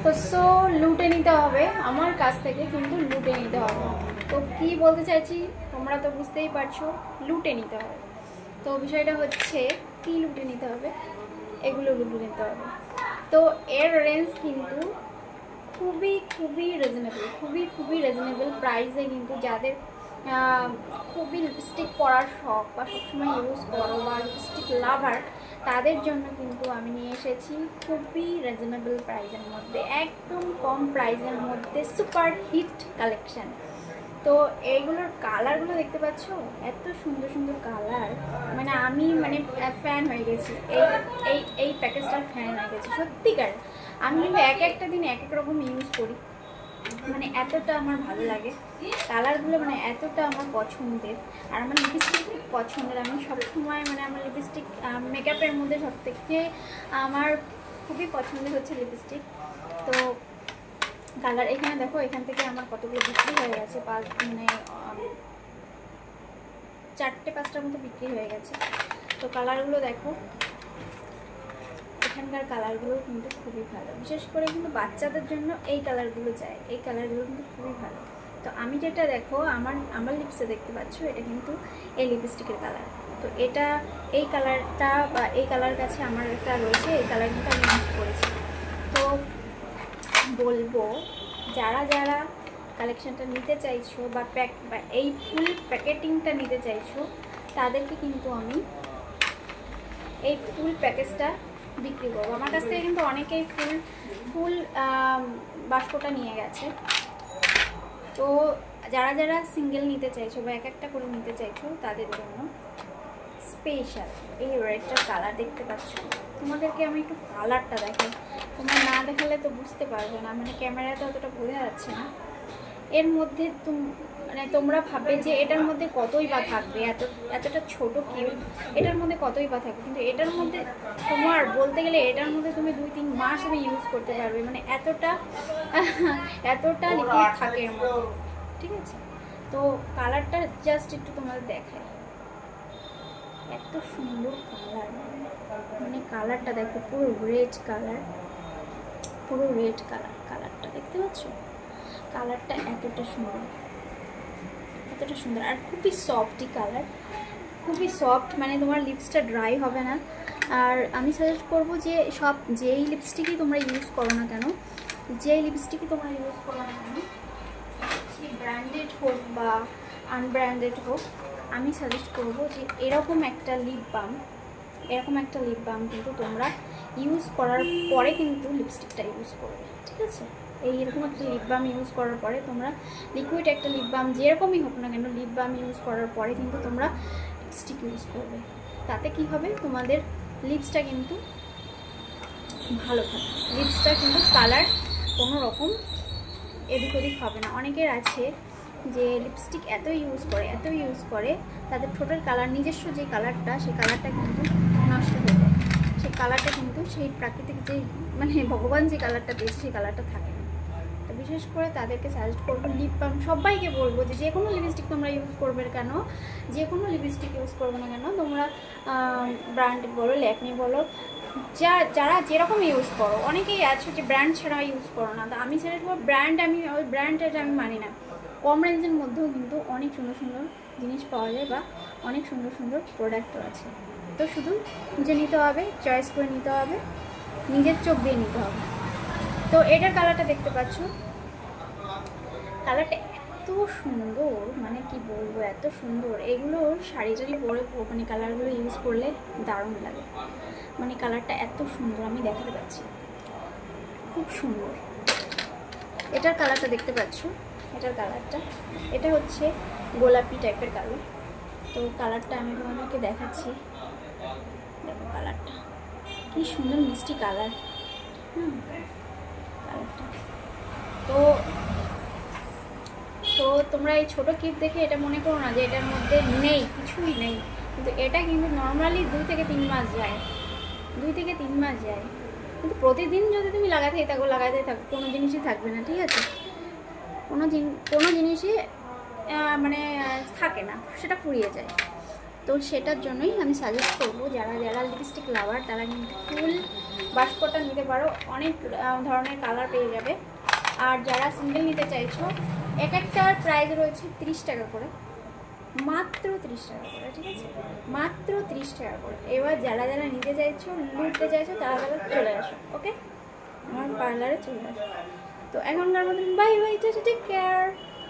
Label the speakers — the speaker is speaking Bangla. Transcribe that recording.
Speaker 1: তো সো লুটে নিতে হবে আমার কাছ থেকে, কিন্তু লুটে নিতে হবে। তো কি বলতে চাইছি তোমরা তো বুঝতেই পারছো, লুটে নিতে হবে। তো বিষয়টা হচ্ছে কি লুটে নিতে হবে, এগুলো লুটে নিতে হবে। তো এর রেঞ্জ কিন্তু খুবই খুবই রিজনেবল, খুবই রিজনেবল প্রাইসে, কিন্তু যাদের খুবই লিপস্টিক পরার শখ বা সবসময় ইউজ করো বা লিপস্টিক লাভার, তাদের জন্য কিন্তু আমি নিয়ে এসেছি খুবই রিজনেবল প্রাইসের মধ্যে, একদম কম প্রাইসের মধ্যে সুপার হিট কালেকশান। তো এইগুলোর কালারগুলো দেখতে পাচ্ছ, এত সুন্দর সুন্দর কালার, মানে আমি ফ্যান হয়ে গেছি, এই প্যাকেজটার ফ্যান হয়ে গেছি সত্যিকার। আমি কিন্তু একটা দিন এক রকম ইউজ করি, মানে এতটা আমার ভালো লাগে কালারগুলো, মানে এতটা আমার পছন্দের। আর আমার লিপস্টিক খুব পছন্দের, আমি সবসময় আমার লিপস্টিক মেকআপের মধ্যে সব থেকে আমার খুবই পছন্দের হচ্ছে লিপস্টিক। তো কালার এখানে দেখো, এখান থেকে আমার কতগুলো বিক্রি হয়ে গেছে, 4-5টার মতো বিক্রি হয়ে গেছে। তো কালারগুলো দেখো, এখানকার কালারগুলো কিন্তু খুবই ভালো, বিশেষ করে কিন্তু বাচ্চাদের জন্য এই কালারগুলো যায়, এই কালারগুলো কিন্তু খুবই ভালো। তো আমি যেটা দেখো আমার লিপসে দেখতে পাচ্ছ, এটা কিন্তু এই লিপস্টিকের কালার। তো এটা এই কালারটা বা এই কালার কাছে আমার একটা রয়েছে, এই কালার কিন্তু আমি ইউজ করেছি। তো বলবো যারা যারা কালেকশানটা নিতে চাইছো বা এই ফুল প্যাকেটিংটা নিতে চাইছো, তাদেরকে কিন্তু আমি এই ফুল প্যাকেজটা বিক্রি করবো। আমার কাছ থেকে কিন্তু অনেকেই ফুল বাস্কটা নিয়ে গেছে। তো যারা যারা সিঙ্গেল নিতে চাইছো বা একটা করে নিতে চাইছো, তাদের জন্য স্পেশাল এই রেডটা কালার দেখতে পাচ্ছ। তোমাদেরকে আমি একটু কালারটা দেখাই, তোমরা না দেখালে তো বুঝতে পারবে না, ক্যামেরাতে অতটা বোঝা যাচ্ছে না। এর মধ্যে তোমরা ভাববে যে এটার মধ্যে কতই বা থাকবে, এতটা ছোট কিউব, এটার মধ্যে কতই বা থাকবে, কিন্তু এটার মধ্যে তোমার বলতে গেলে এটার মধ্যে তুমি 2-3 মাস তুমি ইউজ করতে পারবে, এতটা লিকুইড থাকে এর মধ্যে, ঠিক আছে। তো কালারটা জাস্ট একটু তোমাদের দেখাই, এত সুন্দর কালার, কালারটা দেখো, পুরো রেড কালার, কালারটা দেখতে পাচ্ছ, কালারটা এতটা সুন্দর আর খুবই সফটই কালার, খুবই সফট, তোমার লিপসটা ড্রাই হবে না। আর আমি সাজেস্ট করবো যে যেই লিপস্টিকই তোমরা ইউজ করো না কেন, সে ব্র্যান্ডেড হোক বা আনব্র্যান্ডেড হোক, আমি সাজেস্ট করবো যে এরকম একটা লিপ বাম কিন্তু তোমরা ইউজ করার পরে কিন্তু লিপস্টিকটা ইউজ করবে, ঠিক আছে। এইরকম একটা লিপ বাম ইউজ করার পরে তোমরা লিকুইড একটা লিপ বাম যেরকমই হোক না কেন, লিপ বাম ইউজ করার পরে কিন্তু তোমরা লিপস্টিক ইউজ করবে। তাতে কি হবে, তোমাদের লিপসটা কিন্তু ভালো থাকবে, লিপসটা কিন্তু কালার কোনো রকম এদিক ওদিক হবে না। অনেকের আছে যে লিপস্টিক এত ইউজ করে তাদের ঠোঁটের কালার, নিজস্ব যে কালারটা, সেই কালারটা কিন্তু নষ্ট হয়ে যায়, সেই কালারটা কিন্তু সেই প্রাকৃতিক যে ভগবান যে কালারটা দিয়েছে সেই কালারটা থাকে না। তো বিশেষ করে তাদেরকে সাজেস্ট করবো লিপ বাম, সবাইকে বলবো যে কোনো লিপস্টিক তোমরা ইউজ করবে কেন, না কেন তোমরা ব্র্যান্ড বলো, ল্যাকমি বলো, যারা যেরকম ইউজ করো, অনেকেই আছে যে ব্র্যান্ড ছাড়া ইউজ করো না। তো আমি সাজেস্ট করবো ব্র্যান্ডটা আমি মানি না, কম রেঞ্জের মধ্যেও কিন্তু অনেক সুন্দর সুন্দর জিনিস পাওয়া যায় বা অনেক সুন্দর সুন্দর প্রোডাক্টও আছে। তো শুধু খুঁজে নিতে হবে, চয়েস করে নিতে হবে, নিজের চোখ দিয়ে নিতে হবে। তো এটার কালারটা দেখতে পাচ্ছ, কালারটা এত সুন্দর, কি বলবো, এত সুন্দর। এগুলো শাড়ি পরে কালারগুলো ইউজ করলে দারুণ লাগে, কালারটা এত সুন্দর, আমি দেখাতে পাচ্ছি, খুব সুন্দর। এটার কালারটা দেখতে পাচ্ছ, এটা হচ্ছে গোলাপি টাইপের কালার। তো কালারটা আমি তোমাদেরকে দেখাচ্ছি, দেখো কালারটা কি সুন্দর, মিষ্টি কালার, কালারটা। তো তোমরা এই ছোটো কিপ দেখে এটা মনে করো না যে এটার মধ্যে কিছুই নেই, কিন্তু এটা কিন্তু নর্মালি 2 থেকে 3 মাস যায়, কিন্তু প্রতিদিন যদি তুমি লাগাতে থাকো কোনো জিনিসই থাকবে না, ঠিক আছে। কোনো জিনিসই থাকে না, সেটা ফুরিয়ে যায়। তো সেটার জন্যই আমি সাজেস্ট করবো যারা লিপস্টিক লাভার, তারা কিন্তু ফুল বাষ্পটা নিতে পারো, অনেক ধরনের কালার পেয়ে যাবে। আর যারা সিঙ্গেল নিতে চাইছো, এক একটার প্রাইস রয়েছে 30 টাকা করে, মাত্র 30 টাকা করে, ঠিক আছে, মাত্র 30 টাকা করে। এবার যারা যারা নিতে চাইছো, লুটতে চাইছো, তারা তারা চলে আসো, ওকে, আমার পার্লারে চলে আসো। তো এখনকার মতন বাই বাই, টেক কেয়ার।